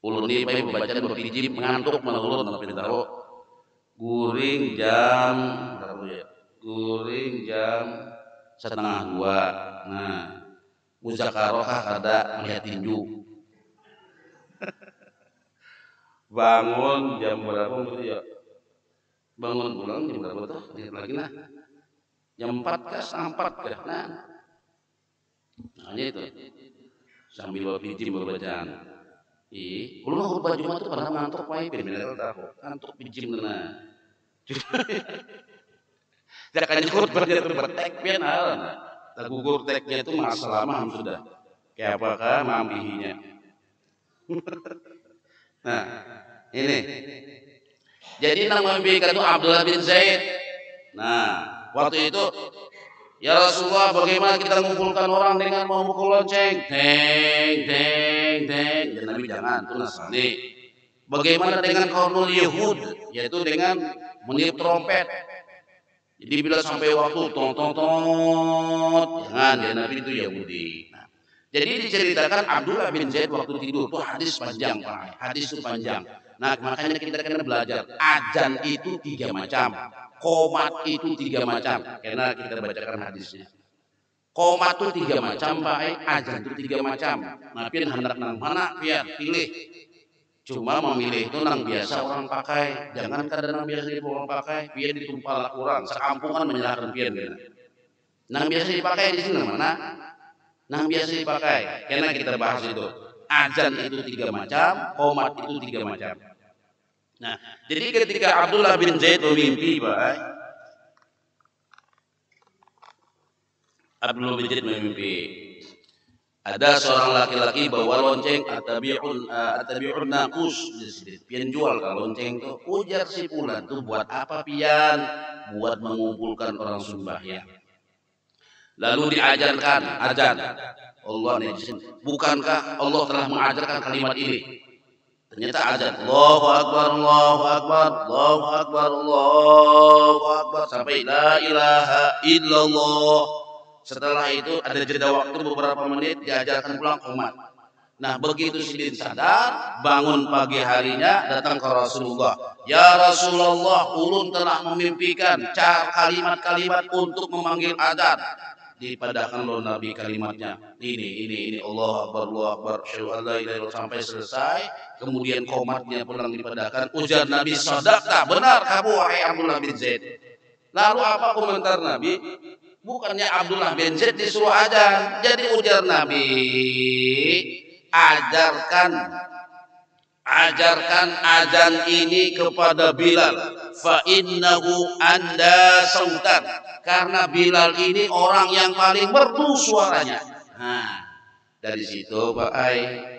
Ulun ini bae bacaan bapijim ngantuk mana ulun tapi tahu. Guring jam berapa ya? Guring jam setengah 2. Nah, muzakarohah kada melihat tinju. Bangun jam berapa gitu ya? Bangun pulang jam berapa tuh? Lihat lagi nah. Jam 4 kah? Setengah 4 kah? Nah, hanya itu. Sambil bapijim bacaan. Ulun mau baju mah tuh pernah ngantuk wae bener tahu. Ngantuk pijim nah. Jangan nyebut bertek pian hal. Tagugur teknya itu masalah maham sudah. Kayak apakah mampihinya. Nah, ini. Jadi nang membimbingkan itu Abdullah bin Zaid. Nah, waktu itu ya Rasulullah, bagaimana kita mengumpulkan orang dengan memukul lonceng? Deng, deng, deng. Dan Nabi jangan, itu Nasrani. Bagaimana dengan kaum Yahud? Yaitu dengan meniup trompet. Jadi bila sampai waktu tong tong tong, jangan, ya Nabi itu Yahudi. Nah, jadi diceritakan Abdullah bin Zaid waktu tidur itu hadis panjang, Pak. Hadis itu panjang. Nah, makanya kita kena belajar. Adzan itu 3 macam. Qomat itu 3 macam. Karena kita bacakan hadisnya. Qomat itu 3 macam, Pak. Adzan itu 3 macam. Nah, pian hendak nang mana? Pian pilih. Cuma memilih itu nang biasa orang pakai. Jangan kadang nang biasa orang pakai. Pian ditumpal kurang. Sekampungan menyerahkan pian. Nang biasa dipakai di sini mana? Nang biasa dipakai. Karena kita bahas itu. Adzan itu 3 macam. Qomat itu 3 macam. Nah, jadi ketika Abdullah bin Zaid memimpi, Pak, Abdullah bin Zaid memimpi, ada seorang laki-laki bawa lonceng atabi'un naqus, pian jual kalau lonceng itu ujar si fulan tuh buat apa pian? Buat mengumpulkan orang sembahyang. Lalu diajarkan azan. Allah nejin. Bukankah Allah telah mengajarkan kalimat ini? Ternyata azan. Allahu Akbar, Allahu Akbar, Allahu Akbar, Allahu Akbar sampai la ilaha illallah. Setelah itu ada jeda waktu beberapa menit diajarkan pulang qomat. Nah, begitu sidin sadar, bangun pagi harinya datang ke Rasulullah. Ya Rasulullah, ulun telah memimpikan kalimat-kalimat untuk memanggil azan. Dipadahkan lo Nabi kalimatnya ini Allah Akbar sampai selesai, kemudian qomatnya pulang dipadahkan, ujar Nabi sadaqta, benar kamu wahai Abdullah bin Zaid. Lalu apa komentar Nabi? Bukannya Abdullah bin Zaid disuruh azan, jadi ujar Nabi, ajarkan azan ini kepada Bilal, fa innahu anda sautan, karena Bilal ini orang yang paling merdu suaranya. Nah, dari situ Pak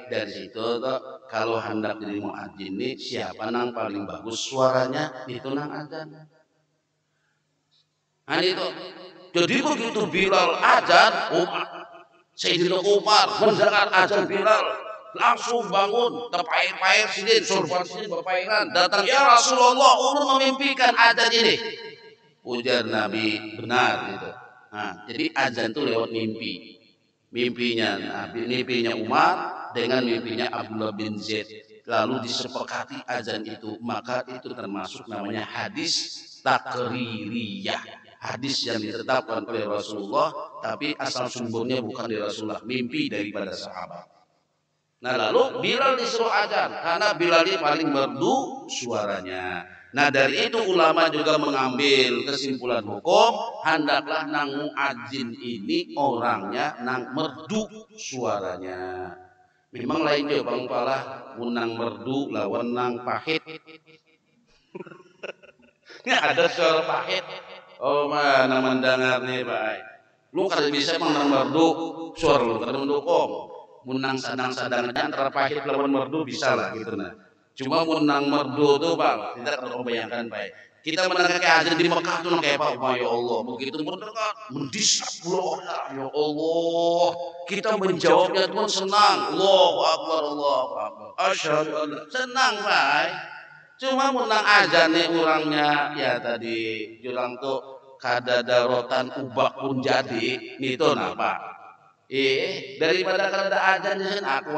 dari situ toh, kalau hendak jadi muadzin ini siapa nang paling bagus suaranya itu nang azan. Nah itu. Jadi begitu Bilal azan, Sayyidina Umar mendengar azan Bilal, langsung bangun, terpair-pair sidin, surban sidin berpairan, datang, ya Rasulullah, ulun memimpikan azan ini. Ujar Nabi, benar gitu. Nah, jadi azan itu lewat mimpi. Mimpinya Umar dengan mimpinya Abdullah bin Zaid. Lalu disepakati azan itu, maka itu termasuk namanya hadis takririyah. Hadis yang ditetapkan oleh Rasulullah, tapi asal sumbernya bukan dari Rasulullah, mimpi daripada sahabat. Nah, lalu Bilal disuruh azan karena Bilal ini paling merdu suaranya. Nah, dari itu ulama juga mengambil kesimpulan hukum, hendaklah nang muadzin ini orangnya nang merdu suaranya. Memang lain jo bang palah munang merdu lawan nang pahit. Ini ada suara pahit. Oh mana mendengar nih Pak. Lu kada bisa menang merdu suara lu kada mendukung. Munang sadang-sadang antara pahit lawan merdu bisa lah gitu nah. Cuma munang merdu tuh Bang, tidak kalau bayangkan baik. Kita mendengar kayak azan di Mekah tuh kayak apa ya Allah, begitu mendengar mendisak bulan ya Allah. Kita menjawabnya tuh senang. Allahu Akbar, Allahu Akbar. Asyhadu an senang Pak. Cuma menang azan nih orangnya ya tadi julang tuh kada darotan ubak pun jadi itu napa daripada kada azan di sana aku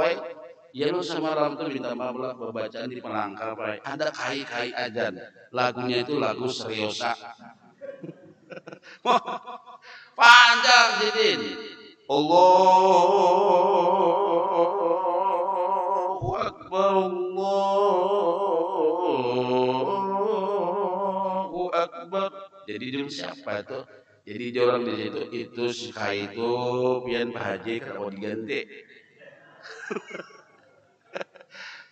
Ya lu semalam tuh minta maaf lah bacaan di pelangkar Pak. Ada kai-kai ajan. Lagunya itu lagu seriosa. Panjang Sidin. Allahu Akbar, Allahu Akbar. Jadi dia siapa tuh? Jadi dia orang di situ itu si kai itu pian Pak Haji kalau diganti.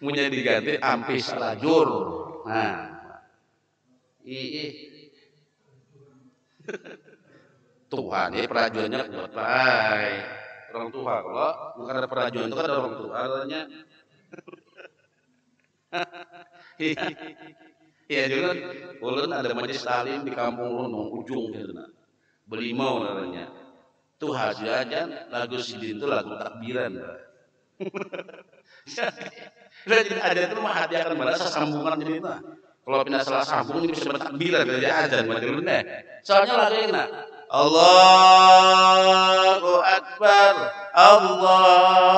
Punya diganti ampis lajur. Nah, Tuhan ya perajuannya kuat baik. Orang tua kalau bukan ada perajuan itu kan ada orang tua adanya. Iya juga ulun ada majelis talim di kampung Lunung ujung gitu nah. Belimau namanya. Tuh haji aja lagu sidin itu lagu takbiran. Jadi ada itu mah hati akan merasa sambungan jadi itu. Kalau pindah salah sambung ini bisa bertakbiran dari ajan macam mana. Soalnya lagu ini nah. Allahu Akbar, Allahu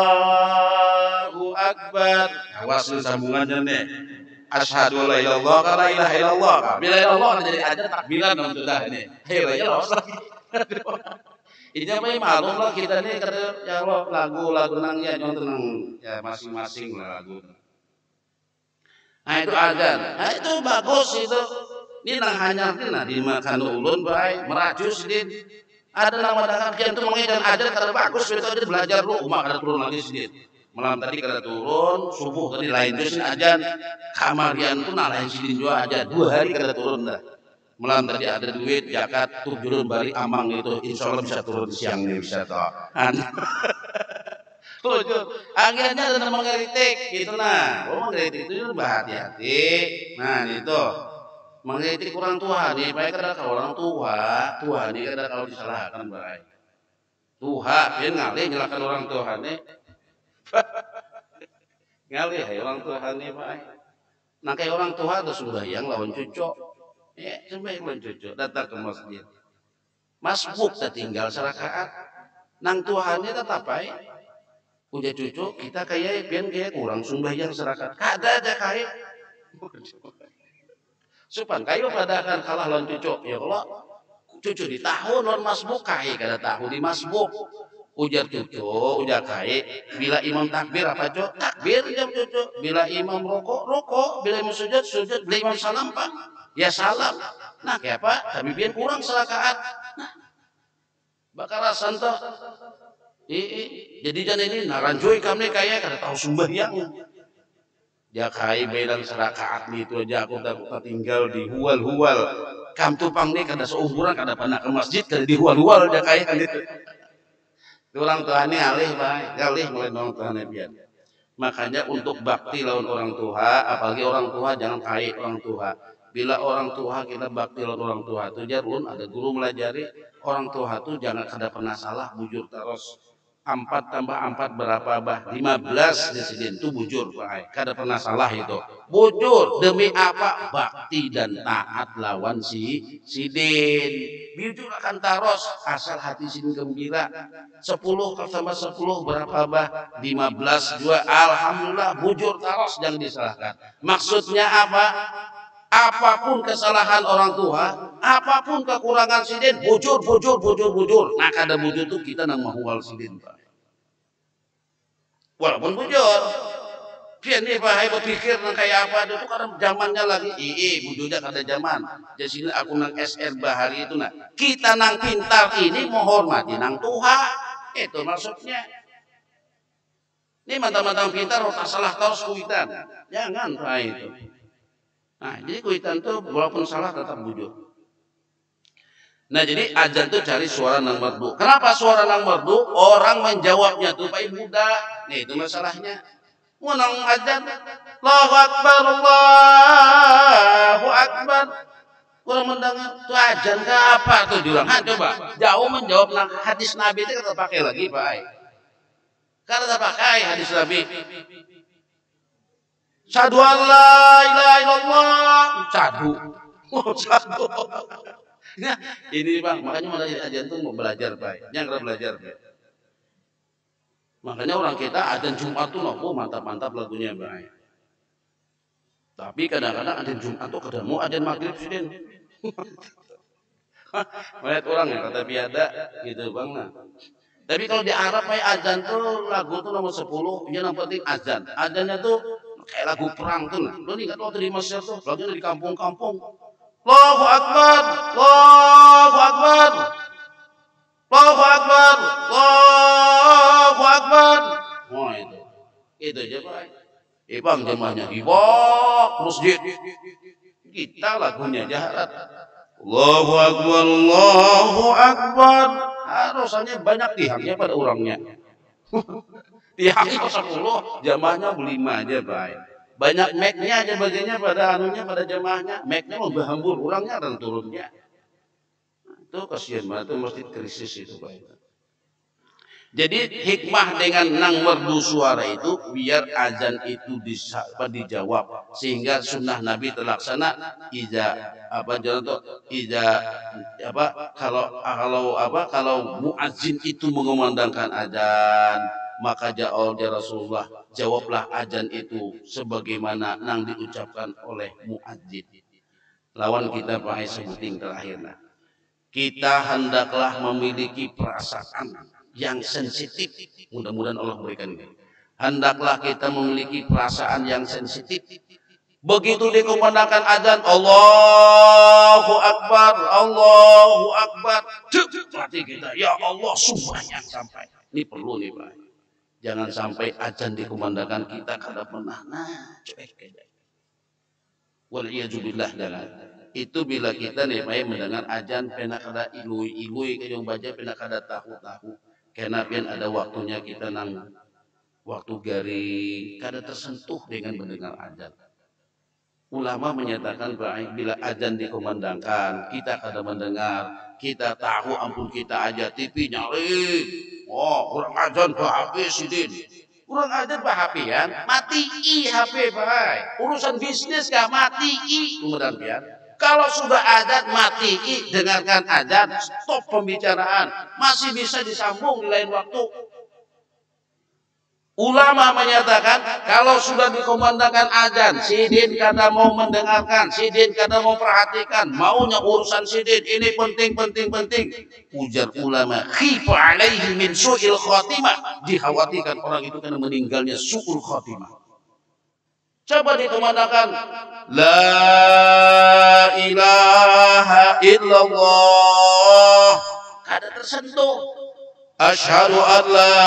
Akbar. Awas sambungannya nih. Asyhadu la ilaha illallah. Bila ilallah jadi ajan takbiran dong sudah ini. Hei ya loh lagi. Ini apa malum lah kita nih kata ya Allah lagu nang ya jangan tenang ya masing-masing lah lagu. Nah itu ajan. Nah itu bagus itu. Ini nang hanya nah dimakan ulun baik merajus din. Ada nama dengan kian tuh mengedan ajan kada bagus itu aja belajar lu umak kada turun lagi sedikit. Malam tadi kada turun, subuh tadi lain terus ajan kamarian tuh nah lain sidin juga aja 2 hari kada turun dah. Malam tadi ada duit zakat tuh jurun balik amang itu insya Allah bisa turun siang nih bisa toh. Tujuh, akhirnya ada nama ngeritik gitu nah. Oh ngeritik itu berhati-hati. Nah itu mengkritik orang tua nih, baik kada kalau orang tua nih kada kalau disalahkan baik. Tuhan, dia ngalih nyalakan orang tua nih. Ngalih orang tua nih baik. Nah kayak orang tua ada sembahyang lawan cucu. Ya, sembahyang lawan cucu datang ke masjid. Masbuk tinggal serakaat. Nang Tuhannya tetap baik. Udah cucu kita kayak pian kayak kurang sembahyang serakaat. Kada aja kayak. Supan kayu pada akan kalah lawan cucu. Ya Allah, cucu di tahun lawan masbuk kai kada tahu di masbuk. Ujar cucu, ujar kai. Bila imam takbir apa cucu? Takbir jam cucu. Bila imam rokok. Bila imam sujud. Bila imam salam pak, ya salam. Nah kayak apa? Tapi biar kurang serakaat. Nah, bakal rasan toh. Jadi jangan ini naranjoi kami kayak kada tahu sembahyang. Ya kai belang serakaat itu aja aku tinggal di hual-hual. Kam tupang nih kada seumuran kada pernah ke masjid kada di hual-hual dia kayak gitu. Orang tuanya alih baik, alih mulai orang tuanya biar. Makanya untuk bakti lawan orang tua, apalagi orang tua jangan kait orang tua. Bila orang tua kita bakti lawan orang tua itu jarun ada guru melajari orang tua itu jangan kada pernah salah bujur terus. 4 tambah 4 berapa bah? 15 di sidin itu bujur Pak. Kada pernah salah itu. Bujur demi apa? Bakti dan taat lawan si sidin. Bujur akan taros asal hati sidin gembira. 10 tambah 10 berapa bah? 15 juga. Alhamdulillah bujur taros jangan disalahkan. Maksudnya apa? Apapun kesalahan orang tua, apapun kekurangan sidin, bujur. Nah kada bujur tuh kita nang mahual sidin Pak. Walaupun bujur, pian nih Pak, hai berpikir nang kayak apa itu karena zamannya lagi, bujurnya kada zaman. Jadi sini aku nang SR bahari itu nah, kita nang pintar ini menghormati nang Tuhan, itu maksudnya. Ini mantang-mantang pintar, tak salah tahu kuitan, jangan Pak itu. Nah, jadi kuitan itu walaupun salah tetap bujur. Nah, jadi ajan itu cari suara nang merdu. Kenapa suara nang merdu? Orang menjawabnya tuh paling mudah. Nih, itu masalahnya. Nang ajan, Allahu Akbar, Allahu Akbar. Kurang mendengar tuh ajan ke apa tuh jurang? Coba jauh menjawab nang hadis Nabi itu kita pakai lagi, Pak. Karena kita pakai hadis Nabi. Syahadu an la ilaha illallah. Syahadu. Nah, ini Bang, makanya mau ajan tuh mau belajar, Pak. Jangan belajar, Pak. Makanya orang kita adzan Jumat tuh nopo mantap-mantap lagunya baik. Tapi kadang-kadang adzan Jumat tuh ketemu adzan maghrib sidin. Melihat orang ya kata biada gitu bang. Nah. Tapi kalau di Arab kayak adzan tuh lagu tuh nomor 10, yang penting adzan. Adzannya tuh kayak lagu perang tuh. Nah. Lo ingat waktu di Mesir tuh, lagunya di kampung-kampung. Allahu Akbar, Allahu Akbar, Allahu Akbar, Allahu Akbar. Oh itu aja pak. Bang jemaahnya ibok masjid. Kita lagunya jahat. Allahu Akbar, Allahu Akbar. Harusnya banyak tihangnya pada orangnya. Tihangnya 10, jamaahnya 5 aja baik. Banyak mic-nya aja bagiannya pada anunya pada jamaahnya. Mic-nya mau berhambur, orangnya dan turunnya. Itu kasihan banget, itu masjid krisis itu baik. Jadi hikmah dengan nang merdu suara itu biar azan itu dijawab sehingga sunnah Nabi terlaksana. Kalau muadzin itu mengumandangkan azan maka jawab Rasulullah, jawablah azan itu sebagaimana nang diucapkan oleh muadzin. Lawan kita pakai sebuting terakhir lah. Kita hendaklah memiliki perasaan yang sensitif. Mudah-mudahan Allah berikan ini. Hendaklah kita memiliki perasaan yang sensitif. Begitu dikumandangkan azan, Allahu Akbar, Allahu Akbar. Berarti kita, ya Allah semuanya sampai. Ini perlu nih Pak. Jangan sampai azan dikumandangkan kita kada pernah. Nah, cuek. Waliyadzubillah jangan. Itu bila kita nih mendengar azan pena kada ilui ke yang baca pena kada tahu. Karena pian ada waktunya kita nang waktu garing kada tersentuh dengan mendengar azan. Ulama menyatakan baik bila azan dikumandangkan kita kada mendengar, kita tahu ampun kita aja TV nyari. Oh, kurang azan habis sidin. Kurang azan bahapian, mati HP baik. Urusan bisnis gak mati kemudian pian. Kalau sudah azan mati, dengarkan azan, stop pembicaraan. Masih bisa disambung di lain waktu. Ulama menyatakan kalau sudah dikumandangkan azan, sidin kada mau mendengarkan, sidin kada mau perhatikan, maunya urusan sidin ini penting. Ujar ulama, khifa alaihi min su'il khatimah. Dikhawatirkan orang itu karena meninggalnya su'ul khatimah. Coba dikumandangkan la ilaha illallah, kada tersentuh. Asyhadu an la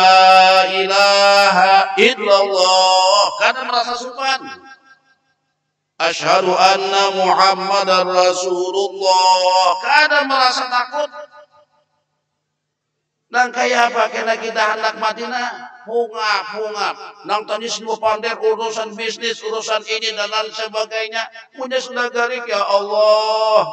ilaha illallah, kada merasa sopan. Asyhadu anna Muhammadar Rasulullah, kada merasa takut. Nang kaya apa kena kita hendak Madinah hungap nang tadi semua pandai urusan bisnis, urusan ini dan lain sebagainya. Punya sudah garik ya Allah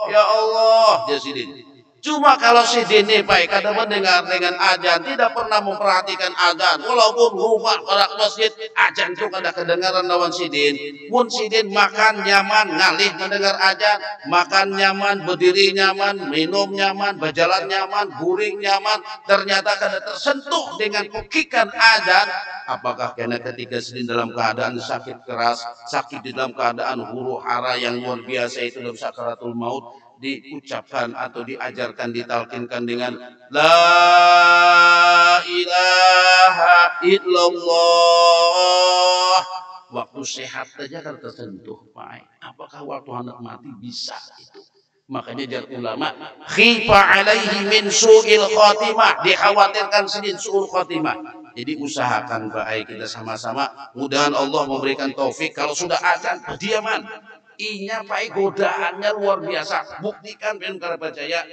jasidin. Cuma kalau sidin ini baik kada mendengar dengan azan, tidak pernah memperhatikan azan, walaupun rumah pada masjid azan itu kada kedengaran lawan sidin. Mun sidin makan nyaman ngalih mendengar azan, makan nyaman, berdiri nyaman, minum nyaman, berjalan nyaman, guring nyaman, ternyata kada tersentuh dengan kokikan azan. Apakah karena ketika sidin dalam keadaan sakit keras, sakit di dalam keadaan huru hara yang luar biasa itu dalam sakaratul maut, diucapkan atau diajarkan, ditalkinkan dengan la ilaha illallah, waktu sehat saja kan tersentuh Pak. Apakah waktu hendak mati bisa itu? Makanya jar ulama khifa alaihi min su'il khatimah, dikhawatirkan sedih su'ul khatimah. Jadi usahakan baik kita sama-sama, mudahan Allah memberikan taufik. Kalau sudah azan diaman, inya pai godaannya luar biasa. Buktikan ben kada percaya.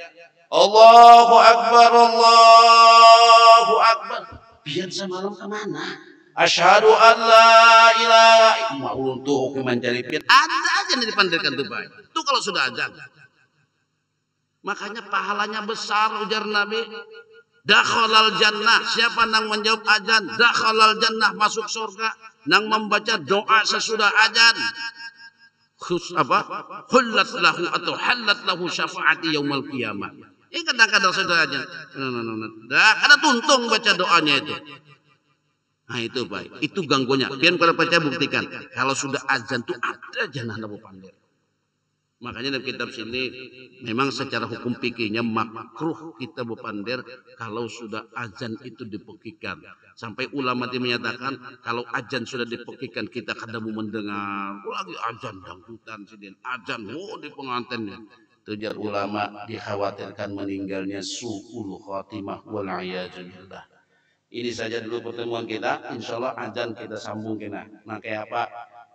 Allahu Akbar, Allahu Akbar. Biar semalam kemana? Asyhadu an la ilaha illallah. Untuk mencari pian ada aja di dipandirkan tuh baik. Itu kalau sudah azan. Makanya pahalanya besar ujar Nabi. Dakhalal jannah, siapa nang menjawab azan, dakhalal jannah, masuk surga. Nang membaca doa sesudah azan, hullat lahu atau halat lahu syafaati yaumul qiyamah. Ini kadang-kadang sudah aja. Dah kada tuntung baca doanya itu. Nah itu Pak, itu gangguannya. Biar para baca buktikan. Kalau sudah azan tuh ada janah nabu pandir. Makanya dalam kitab sini memang secara hukum fikihnya makruh kita berpandir kalau sudah azan itu dipekikan. Sampai ulama dia menyatakan kalau azan sudah dipekikan kita kadang mau mendengar lagi azan dangdutan sidin azan di pengantinnya. Tujar ulama dikhawatirkan meninggalnya su'ul khatimah wal billah. Ini saja dulu pertemuan kita. Insya Allah azan kita sambung kena. Nah kayak apa?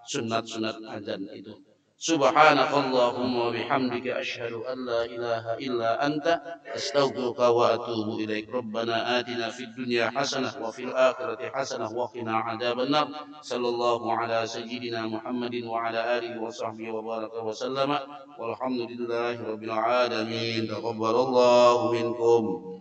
Sunat-sunat azan itu. Subhanakallahumma wa bihamdika asyhadu an la ilaha illa anta astaghfiruka wa atubu ilaik. Rabbana atina fid dunya hasanah wa fil akhirati hasanah wa qina adzabannar. Sallallahu ala sayyidina Muhammadin wa ala alihi wa sahbihi wa baraka wa sallama. Walhamdulillahi rabbil alamin. Taqabbalallahu minkum.